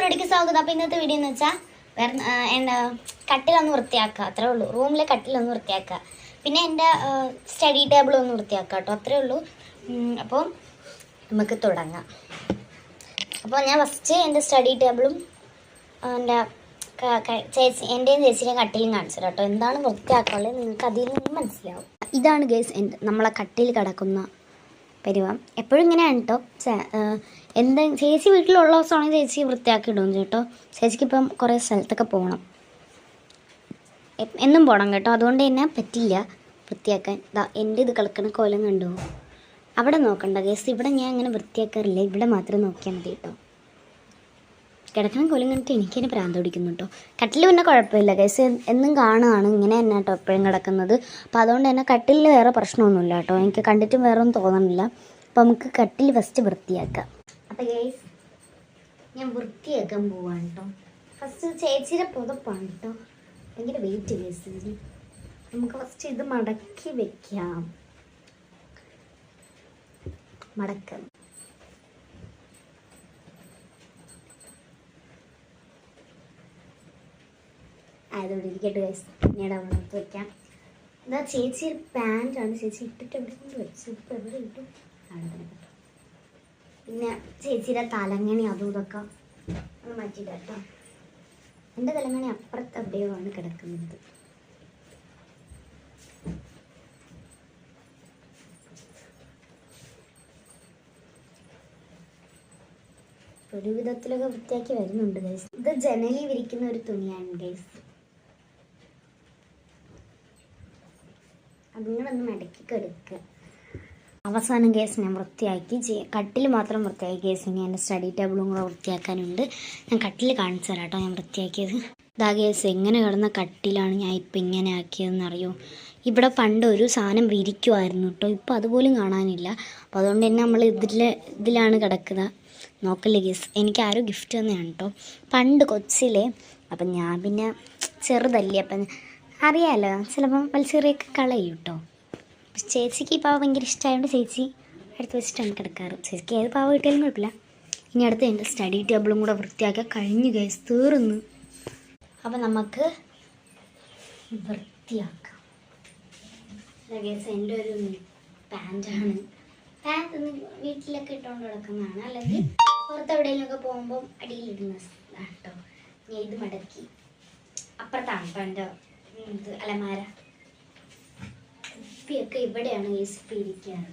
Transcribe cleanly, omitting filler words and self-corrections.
പരിപാടിക്ക് സ്വാഗതം. അപ്പോൾ ഇന്നത്തെ വീഡിയോ എന്ന് വെച്ചാൽ എന്താ കട്ടിലൊന്ന് വൃത്തിയാക്കുക, അത്രേ ഉള്ളൂ. റൂമിലെ കട്ടിലൊന്ന് വൃത്തിയാക്കുക, പിന്നെ എൻ്റെ സ്റ്റഡി ടേബിൾ ഒന്ന് വൃത്തിയാക്കുക കേട്ടോ, അത്രേ ഉള്ളൂ. അപ്പോൾ നമുക്ക് തുടങ്ങാം. അപ്പോൾ ഞാൻ ഫസ്റ്റ് എൻ്റെ സ്റ്റഡി ടേബിളും എൻ്റെ എൻ്റെയും ചേച്ചിയുടെയും കട്ടിലും കാണിച്ചു കേട്ടോ. എന്താണ് വൃത്തിയാക്കാനുള്ളത് നിങ്ങൾക്ക് അതിൽ നിന്ന് മനസ്സിലാവും. ഇതാണ് ഗേസ് നമ്മളെ കട്ടിൽ കിടക്കുന്ന പരിവം. എപ്പോഴും ഇങ്ങനെയാണ് കേട്ടോ. ചേച്ചി വീട്ടിലുള്ള ദിവസമാണെങ്കിൽ ചേച്ചി വൃത്തിയാക്കി ഇടും കേട്ടോ. ചേച്ചിക്ക് ഇപ്പം കുറേ സ്ഥലത്തൊക്കെ പോകണം, എന്നും പോകണം കേട്ടോ. അതുകൊണ്ട് തന്നെ പറ്റില്ല വൃത്തിയാക്കാൻ. എൻ്റെ ഇത് കിടക്കണ കോലം കണ്ടു. അവിടെ നോക്കണ്ട ഗേസ്, ഇവിടെ ഞാൻ അങ്ങനെ വൃത്തിയാക്കാറില്ല, ഇവിടെ മാത്രം നോക്കിയാൽ മതി കേട്ടോ. കിടക്കണം കോലം കണ്ടിട്ട് എനിക്കതിന് പ്രാന്ത് പിടിക്കുന്നു കേട്ടോ. കട്ടിൽ പിന്നെ കുഴപ്പമില്ല ഗേസ്, എന്നും കാണുകയാണ് ഇങ്ങനെ തന്നെ കേട്ടോ എപ്പോഴും കിടക്കുന്നത്. അപ്പോൾ അതുകൊണ്ട് തന്നെ കട്ടിലിൽ വേറെ പ്രശ്നമൊന്നുമില്ല കേട്ടോ, എനിക്ക് കണ്ടിട്ടും വേറെ ഒന്നും തോന്നുന്നില്ല. അപ്പോൾ നമുക്ക് കട്ടിൽ ഫസ്റ്റ് വൃത്തിയാക്കാം. അപ്പോൾ ഗേസ് ഞാൻ വൃത്തിയാക്കാൻ പോവാണ് കേട്ടോ. ഫസ്റ്റ് ചേച്ചിയുടെ പുതപ്പാണ് കേട്ടോ, ഭയങ്കര വെയിറ്റ് ഗേസ്. നമുക്ക് ഫസ്റ്റ് ഇത് മടക്കി വെക്കാം. മടക്കാം. ആയതുകൊണ്ട് ഇരിക്കട്ടെ ഗൈസ്, പിന്നീട് അവിടെ എടുത്ത് വയ്ക്കാം. എന്താ ചേച്ചി പാൻറ്റാണ് ചേച്ചി ഇട്ടിട്ട് എവിടെ കൊണ്ട് വെച്ചു, ഇപ്പോൾ എവിടെ ഇട്ടു അവിടെ തന്നെ കേട്ടോ. പിന്നെ ചേച്ചിയുടെ തലങ്ങണി അതും ഇതൊക്കെ ഒന്ന് മാറ്റിയിട്ട് കേട്ടോ. എൻ്റെ തലങ്ങണി അപ്പുറത്ത് എവിടെയോ ആണ് കിടക്കുന്നത്. ഒരു വിധത്തിലൊക്കെ വൃത്തിയാക്കി വരുന്നുണ്ട് ഗൈസ്. ഇത് ജനലിൽ വിരിക്കുന്ന ഒരു തുണിയാണ് ഗൈസ്, അതിങ്ങളൊന്ന് മടക്കി എടുക്കുക. അവസാനം കേസ് ഞാൻ വൃത്തിയാക്കി കട്ടിൽ മാത്രം വൃത്തിയാക്കി കേസ്. ഇനി എൻ്റെ സ്റ്റഡി ടേബിളും കൂടെ വൃത്തിയാക്കാനുണ്ട്. ഞാൻ കട്ടിൽ കാണിച്ചു തരാം കേട്ടോ ഞാൻ വൃത്തിയാക്കിയത്. ഇതാ കേസ് എങ്ങനെ കിടന്ന കട്ടിലാണ് ഞാൻ ഇപ്പം ഇങ്ങനെ ആക്കിയതെന്ന് അറിയോ. ഇവിടെ പണ്ട് ഒരു സാധനം വിരിക്കുമായിരുന്നു കേട്ടോ, ഇപ്പോൾ അതുപോലും കാണാനില്ല. അപ്പോൾ അതുകൊണ്ട് തന്നെ നമ്മൾ ഇതിലാണ് കിടക്കുക. നോക്കല്ലേ ഗേസ്, എനിക്ക് ആരും ഗിഫ്റ്റ് തന്നെയാണ് കേട്ടോ പണ്ട് കൊച്ചിലെ. അപ്പം ഞാൻ പിന്നെ ചെറുതല്ലേ, അപ്പം അറിയാമല്ലോ ചിലപ്പം വലിച്ചെറിയൊക്കെ കളയും കേട്ടോ. ചേച്ചിക്ക് ഈ പാവ ഭയങ്കര ഇഷ്ടമായതുകൊണ്ട് ചേച്ചി എടുത്ത് വെച്ചിട്ടാണ് കിടക്കാറ്. ചേച്ചിക്ക് ഏത് പാവ കിട്ടിയാലും കുഴപ്പമില്ല. ഇനി അടുത്ത് എൻ്റെ സ്റ്റഡി ടേബിളും കൂടെ വൃത്തിയാക്കിയാൽ കഴിഞ്ഞു ഗേസ്, തീർന്നു. അപ്പം നമുക്ക് വൃത്തിയാക്കാം. ഗേസ് എൻ്റെ ഒരു പാൻറ്റാണ്. പാൻറ്റ് ഒന്ന് വീട്ടിലൊക്കെ ഇട്ടുകൊണ്ട് കിടക്കുന്നതാണ്, അല്ലെങ്കിൽ പുറത്തെവിടെയെങ്കിലുമൊക്കെ പോകുമ്പം അടിയിലിടുന്ന കേട്ടോ. ഞാൻ ഇത് മടക്കി അപ്പുറത്താണ് ഇപ്പം എൻ്റെ ഇത് അലമാര. കുപ്പിയൊക്കെ ഇവിടെയാണ് ഗേസ് ഇപ്പം ഇരിക്കാറ്.